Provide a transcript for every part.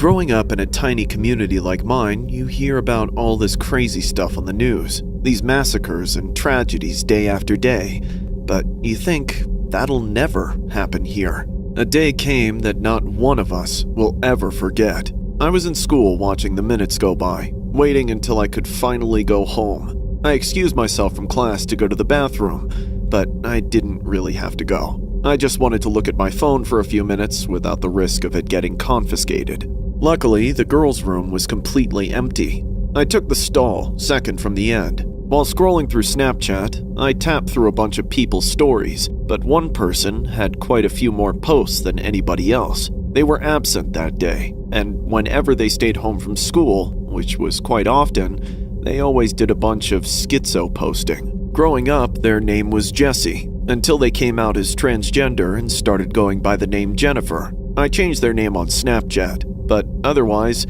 Growing up in a tiny community like mine, you hear about all this crazy stuff on the news, these massacres and tragedies day after day, but you think that'll never happen here. A day came that not one of us will ever forget. I was in school watching the minutes go by, waiting until I could finally go home. I excused myself from class to go to the bathroom, but I didn't really have to go. I just wanted to look at my phone for a few minutes without the risk of it getting confiscated. Luckily, the girls' room was completely empty. I took the stall, second from the end. While scrolling through Snapchat, I tapped through a bunch of people's stories, but one person had quite a few more posts than anybody else. They were absent that day, and whenever they stayed home from school, which was quite often, they always did a bunch of schizo posting. Growing up, their name was Jessie, until they came out as transgender and started going by the name Jennifer. I changed their name on Snapchat, but otherwise,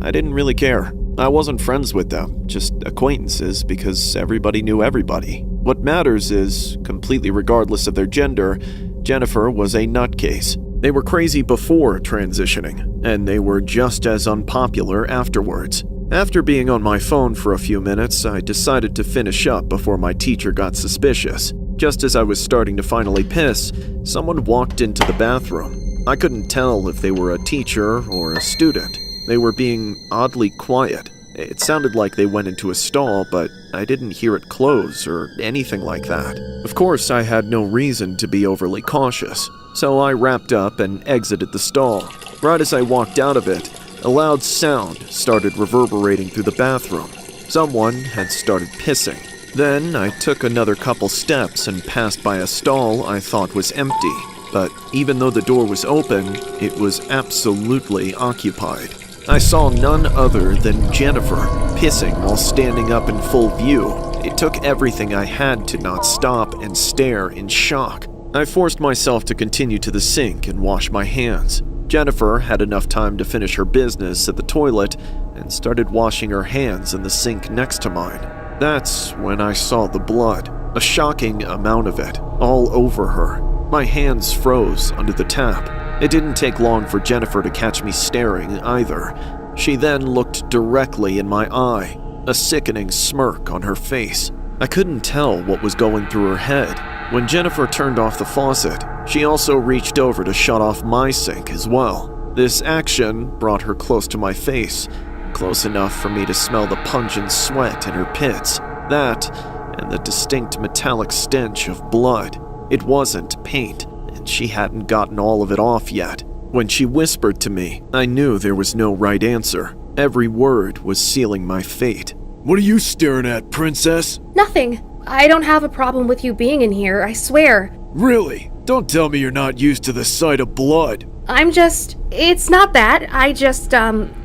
I didn't really care. I wasn't friends with them, just acquaintances because everybody knew everybody. What matters is, completely regardless of their gender, Jennifer was a nutcase. They were crazy before transitioning, and they were just as unpopular afterwards. After being on my phone for a few minutes, I decided to finish up before my teacher got suspicious. Just as I was starting to finally piss, someone walked into the bathroom. I couldn't tell if they were a teacher or a student. They were being oddly quiet. It sounded like they went into a stall, but I didn't hear it close or anything like that. Of course, I had no reason to be overly cautious, so I wrapped up and exited the stall. Right as I walked out of it, a loud sound started reverberating through the bathroom. Someone had started pissing. Then I took another couple steps and passed by a stall I thought was empty. But even though the door was open, it was absolutely occupied. I saw none other than Jennifer pissing while standing up in full view. It took everything I had to not stop and stare in shock. I forced myself to continue to the sink and wash my hands. Jennifer had enough time to finish her business at the toilet and started washing her hands in the sink next to mine. That's when I saw the blood, a shocking amount of it, all over her. My hands froze under the tap. It didn't take long for Jennifer to catch me staring either. She then looked directly in my eye, a sickening smirk on her face. I couldn't tell what was going through her head. When Jennifer turned off the faucet, she also reached over to shut off my sink as well. This action brought her close to my face, close enough for me to smell the pungent sweat in her pits. That, and the distinct metallic stench of blood. It wasn't paint, and she hadn't gotten all of it off yet. When she whispered to me, I knew there was no right answer. Every word was sealing my fate. "What are you staring at, princess?" Nothing. I don't have a problem with you being in here, I swear. Really? Don't tell me you're not used to the sight of blood. It's not that.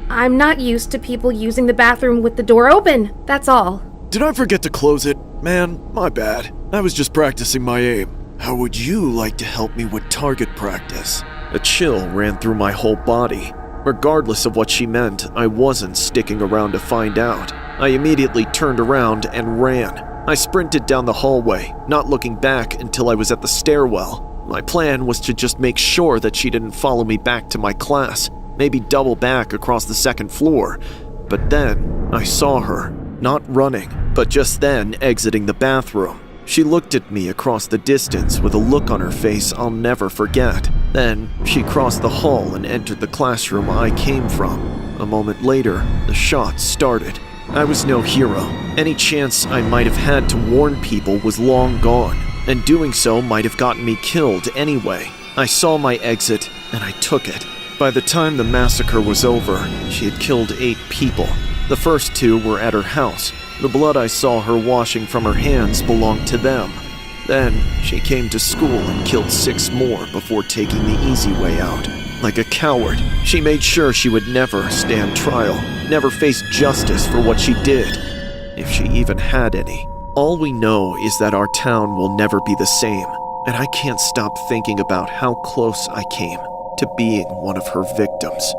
I'm not used to people using the bathroom with the door open. That's all. Did I forget to close it? Man, my bad. I was just practicing my aim. How would you like to help me with target practice? A chill ran through my whole body. Regardless of what she meant, I wasn't sticking around to find out. I immediately turned around and ran. I sprinted down the hallway, not looking back until I was at the stairwell. My plan was to just make sure that she didn't follow me back to my class, maybe double back across the second floor. But then I saw her, not running, but just then exiting the bathroom. She looked at me across the distance with a look on her face I'll never forget. Then she crossed the hall and entered the classroom I came from. A moment later, the shots started. I was no hero. Any chance I might have had to warn people was long gone, and doing so might have gotten me killed anyway. I saw my exit, and I took it. By the time the massacre was over, she had killed 8 people. The first 2 were at her house. The blood I saw her washing from her hands belonged to them. Then, she came to school and killed 6 more before taking the easy way out. Like a coward, she made sure she would never stand trial, never face justice for what she did, if she even had any. All we know is that our town will never be the same, and I can't stop thinking about how close I came to being one of her victims.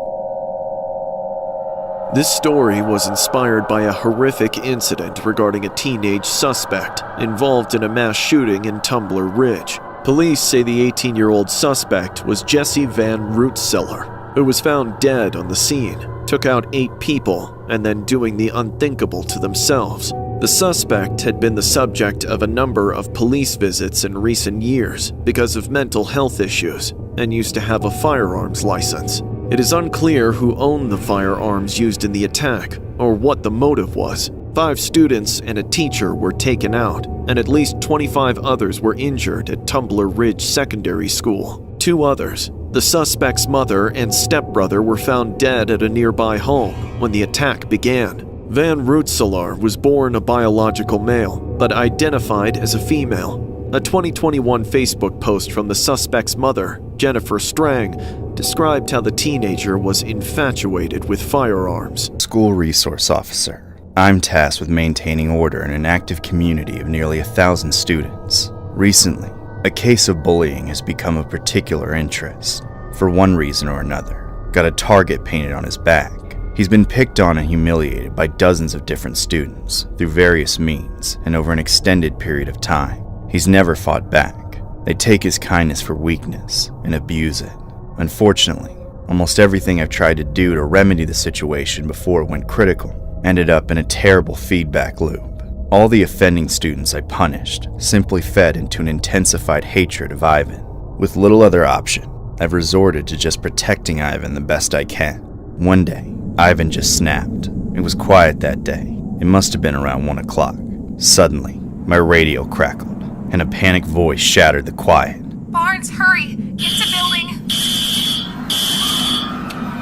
This story was inspired by a horrific incident regarding a teenage suspect involved in a mass shooting in Tumbler Ridge. Police say the 18-year-old suspect was Jesse Van Rootseller, who was found dead on the scene, took out 8 people, and then doing the unthinkable to themselves. The suspect had been the subject of a number of police visits in recent years because of mental health issues and used to have a firearms license. It is unclear who owned the firearms used in the attack or what the motive was. 5 students and a teacher were taken out, and at least 25 others were injured at Tumbler Ridge Secondary School. 2 others, the suspect's mother and stepbrother, were found dead at a nearby home when the attack began. Van Roetselaar was born a biological male, but identified as a female. A 2021 Facebook post from the suspect's mother, Jennifer Strang, described how the teenager was infatuated with firearms. School resource officer. I'm tasked with maintaining order in an active community of nearly 1,000 students. Recently, a case of bullying has become of particular interest. For one reason or another, got a target painted on his back. He's been picked on and humiliated by dozens of different students through various means and over an extended period of time. He's never fought back. They take his kindness for weakness and abuse it. Unfortunately, almost everything I've tried to do to remedy the situation before it went critical ended up in a terrible feedback loop. All the offending students I punished simply fed into an intensified hatred of Ivan. With little other option, I've resorted to just protecting Ivan the best I can. One day, Ivan just snapped. It was quiet that day. It must have been around 1 o'clock. Suddenly, my radio crackled, and a panicked voice shattered the quiet. Barnes, hurry! Get to building!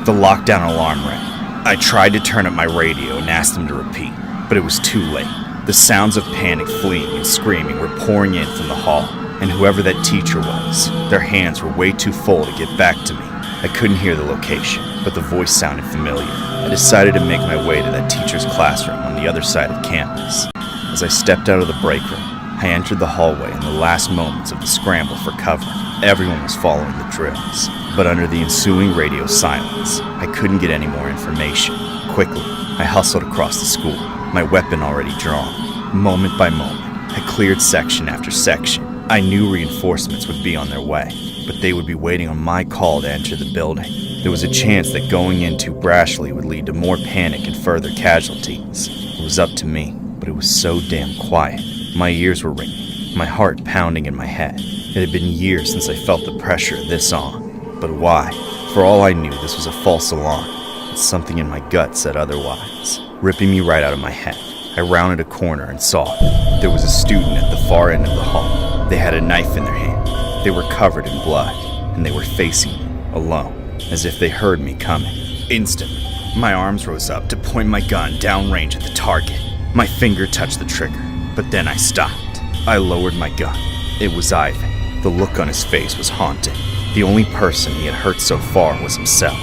The lockdown alarm rang. I tried to turn up my radio and asked them to repeat, but it was too late. The sounds of panic fleeing and screaming were pouring in from the hall, and whoever that teacher was, their hands were way too full to get back to me. I couldn't hear the location, but the voice sounded familiar. I decided to make my way to that teacher's classroom on the other side of campus. As I stepped out of the break room, I entered the hallway in the last moments of the scramble for cover. Everyone was following the drills, but under the ensuing radio silence, I couldn't get any more information. Quickly, I hustled across the school, my weapon already drawn. Moment by moment, I cleared section after section. I knew reinforcements would be on their way, but they would be waiting on my call to enter the building. There was a chance that going in too brashly would lead to more panic and further casualties. It was up to me, but it was so damn quiet. My ears were ringing, my heart pounding in my head. It had been years since I felt the pressure this on. But why? For all I knew, this was a false alarm. But something in my gut said otherwise, ripping me right out of my head. I rounded a corner and saw it. There was a student at the far end of the hall. They had a knife in their hand. They were covered in blood, and they were facing me, alone, as if they heard me coming. Instantly, my arms rose up to point my gun downrange at the target. My finger touched the trigger, but then I stopped. I lowered my gun. It was Ivan. The look on his face was haunting. The only person he had hurt so far was himself.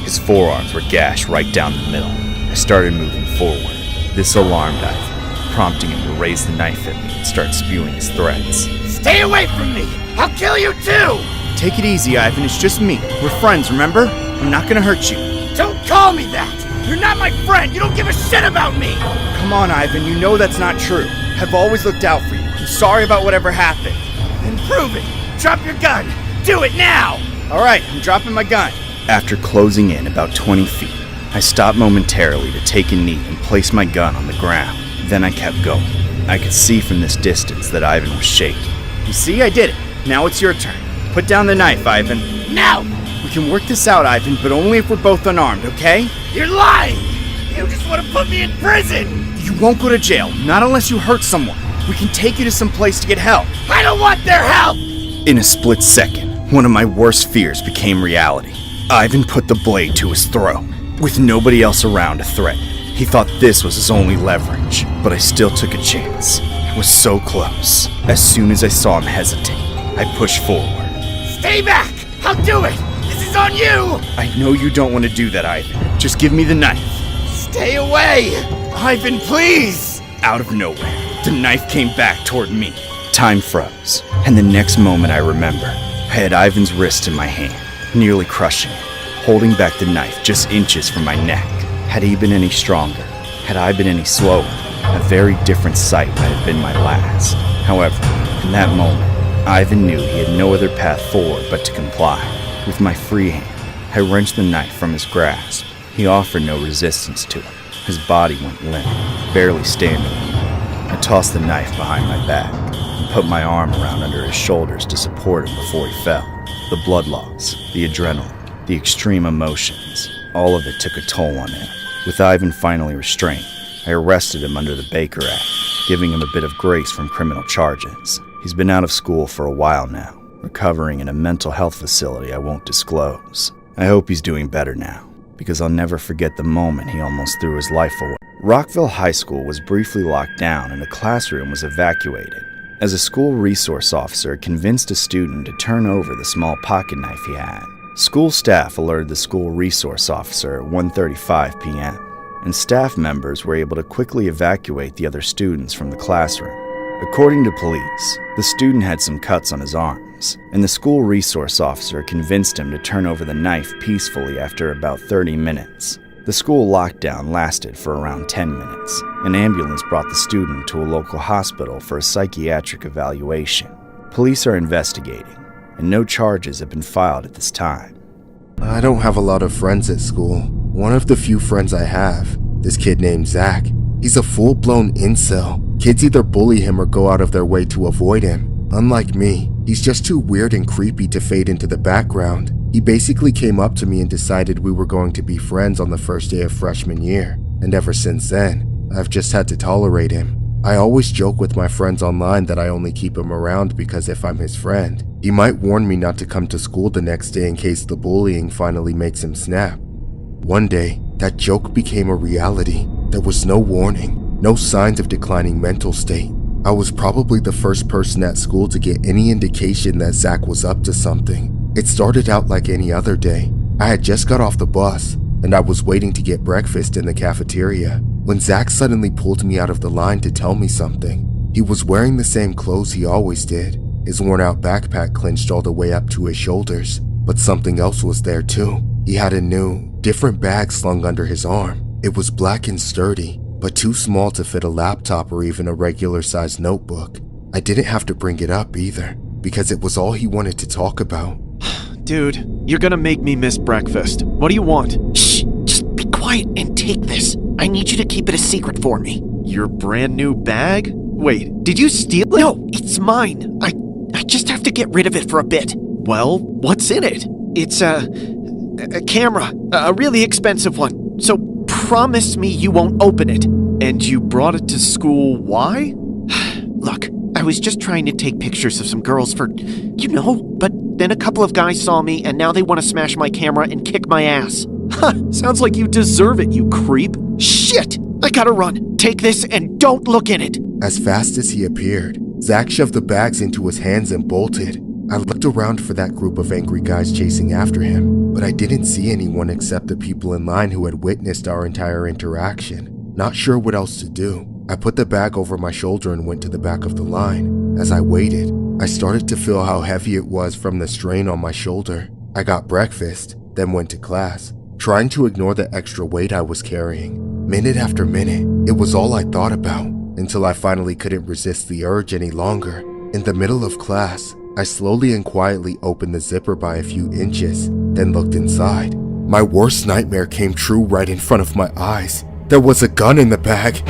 His forearms were gashed right down the middle. I started moving forward. This alarmed Ivan, prompting him to raise the knife at me and start spewing his threats. Stay away from me! I'll kill you too! Take it easy, Ivan. It's just me. We're friends, remember? I'm not gonna hurt you. Don't call me that! You're not my friend! You don't give a shit about me! Come on, Ivan. You know that's not true. I've always looked out for you. I'm sorry about whatever happened. Then prove it! Drop your gun! Do it now! Alright, I'm dropping my gun. After closing in about 20 feet, I stopped momentarily to take a knee and place my gun on the ground. Then I kept going. I could see from this distance that Ivan was shaking. You see, I did it. Now it's your turn. Put down the knife, Ivan. Now! We can work this out, Ivan, but only if we're both unarmed, okay? You're lying! You just want to put me in prison! You won't go to jail, not unless you hurt someone. We can take you to some place to get help. I don't want their help! In a split second, one of my worst fears became reality. Ivan put the blade to his throat, with nobody else around to threaten. He thought this was his only leverage, but I still took a chance. I was so close. As soon as I saw him hesitate, I pushed forward. Stay back! I'll do it! This is on you! I know you don't want to do that, Ivan. Just give me the knife. Stay away! Ivan, please! Out of nowhere, the knife came back toward me. Time froze, and the next moment I remember, I had Ivan's wrist in my hand, nearly crushing it, holding back the knife just inches from my neck. Had he been any stronger, had I been any slower, a very different sight might have been my last. However, in that moment, Ivan knew he had no other path forward but to comply. With my free hand, I wrenched the knife from his grasp. He offered no resistance to it. His body went limp, barely standing. I tossed the knife behind my back and put my arm around under his shoulders to support him before he fell. The blood loss, the adrenaline, the extreme emotions, all of it took a toll on him. With Ivan finally restrained, I arrested him under the Baker Act, giving him a bit of grace from criminal charges. He's been out of school for a while now, recovering in a mental health facility I won't disclose. I hope he's doing better now, because I'll never forget the moment he almost threw his life away. Rockville High School was briefly locked down and a classroom was evacuated, as a school resource officer convinced a student to turn over the small pocket knife he had. School staff alerted the school resource officer at 1:35 p.m., and staff members were able to quickly evacuate the other students from the classroom. According to police, the student had some cuts on his arms, and the school resource officer convinced him to turn over the knife peacefully after about 30 minutes. The school lockdown lasted for around 10 minutes. An ambulance brought the student to a local hospital for a psychiatric evaluation. Police are investigating, and no charges have been filed at this time. I don't have a lot of friends at school. One of the few friends I have, this kid named Zach, he's a full-blown incel. Kids either bully him or go out of their way to avoid him. Unlike me, he's just too weird and creepy to fade into the background. He basically came up to me and decided we were going to be friends on the first day of freshman year, and ever since then, I've just had to tolerate him. I always joke with my friends online that I only keep him around because if I'm his friend, he might warn me not to come to school the next day in case the bullying finally makes him snap. One day, that joke became a reality. There was no warning, no signs of declining mental state. I was probably the first person at school to get any indication that Zach was up to something. It started out like any other day. I had just got off the bus, and I was waiting to get breakfast in the cafeteria, when Zach suddenly pulled me out of the line to tell me something. He was wearing the same clothes he always did. His worn-out backpack clinched all the way up to his shoulders, but something else was there too. He had a new, different bag slung under his arm. It was black and sturdy, but too small to fit a laptop or even a regular-sized notebook. I didn't have to bring it up either, because it was all he wanted to talk about. Dude, you're gonna make me miss breakfast. What do you want? Shh! Just be quiet and take this. I need you to keep it a secret for me. Your brand new bag? Wait, did you steal it? No, it's mine. I just have to get rid of it for a bit. Well, what's in it? It's a camera, a really expensive one. So promise me you won't open it. And you brought it to school, why? Look, I was just trying to take pictures of some girls for, but then a couple of guys saw me and now they want to smash my camera and kick my ass. Ha! Sounds like you deserve it, you creep. Shit! I gotta run. Take this and don't look in it. As fast as he appeared, Zach shoved the bags into his hands and bolted. I looked around for that group of angry guys chasing after him, but I didn't see anyone except the people in line who had witnessed our entire interaction. Not sure what else to do, I put the bag over my shoulder and went to the back of the line. As I waited, I started to feel how heavy it was from the strain on my shoulder. I got breakfast, then went to class, trying to ignore the extra weight I was carrying. Minute after minute, it was all I thought about, until I finally couldn't resist the urge any longer. In the middle of class, I slowly and quietly opened the zipper by a few inches, then looked inside. My worst nightmare came true right in front of my eyes. There was a gun in the bag.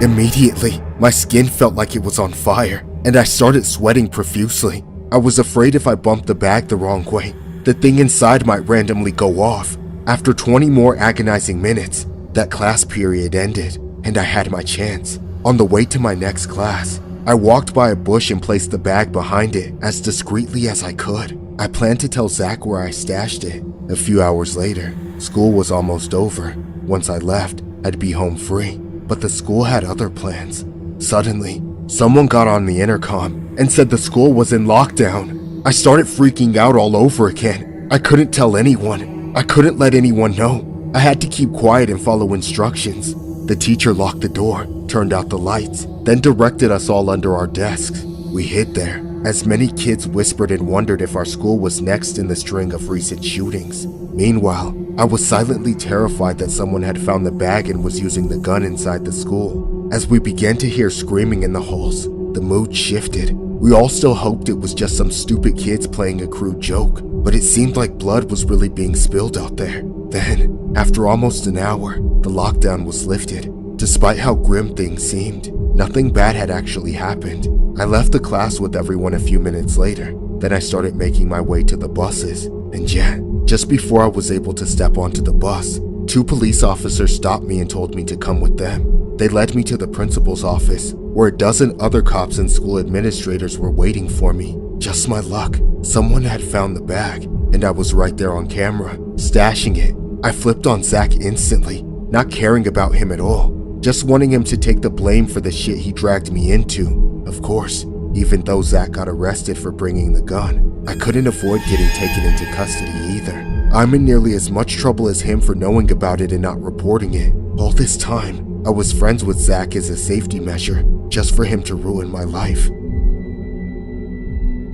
Immediately, my skin felt like it was on fire, and I started sweating profusely. I was afraid if I bumped the bag the wrong way, the thing inside might randomly go off. After 20 more agonizing minutes, that class period ended, and I had my chance. On the way to my next class, I walked by a bush and placed the bag behind it as discreetly as I could. I planned to tell Zach where I stashed it. A few hours later, school was almost over. Once I left, I'd be home free. But the school had other plans. Suddenly, someone got on the intercom and said the school was in lockdown. I started freaking out all over again. I couldn't tell anyone. I couldn't let anyone know. I had to keep quiet and follow instructions. The teacher locked the door, turned out the lights, then directed us all under our desks. We hid there, as many kids whispered and wondered if our school was next in the string of recent shootings. Meanwhile, I was silently terrified that someone had found the bag and was using the gun inside the school. As we began to hear screaming in the halls, the mood shifted. We all still hoped it was just some stupid kids playing a crude joke, but it seemed like blood was really being spilled out there. Then, after almost an hour, the lockdown was lifted. Despite how grim things seemed, nothing bad had actually happened. I left the class with everyone a few minutes later. Then I started making my way to the buses. And yeah, just before I was able to step onto the bus, 2 police officers stopped me and told me to come with them. They led me to the principal's office, where a dozen other cops and school administrators were waiting for me. Just my luck, someone had found the bag, and I was right there on camera, stashing it. I flipped on Zach instantly, not caring about him at all, just wanting him to take the blame for the shit he dragged me into. Of course, even though Zach got arrested for bringing the gun, I couldn't avoid getting taken into custody either. I'm in nearly as much trouble as him for knowing about it and not reporting it. All this time, I was friends with Zach as a safety measure, just for him to ruin my life.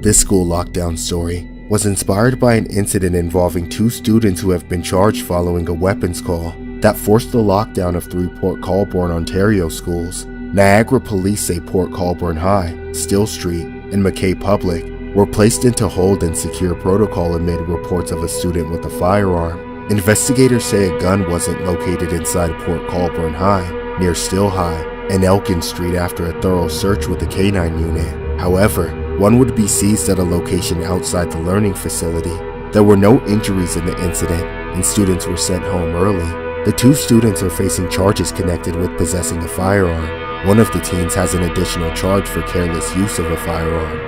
This school lockdown story was inspired by an incident involving 2 students who have been charged following a weapons call that forced the lockdown of 3 Port Colborne, Ontario schools. Niagara police say Port Colborne High, Still Street, and McKay Public were placed into hold and secure protocol amid reports of a student with a firearm. Investigators say a gun wasn't located inside Port Colborne High, near Still High, and Elkin Street after a thorough search with the K-9 unit. However, one would be seized at a location outside the learning facility. There were no injuries in the incident, and students were sent home early. The 2 students are facing charges connected with possessing a firearm. One of the teens has an additional charge for careless use of a firearm.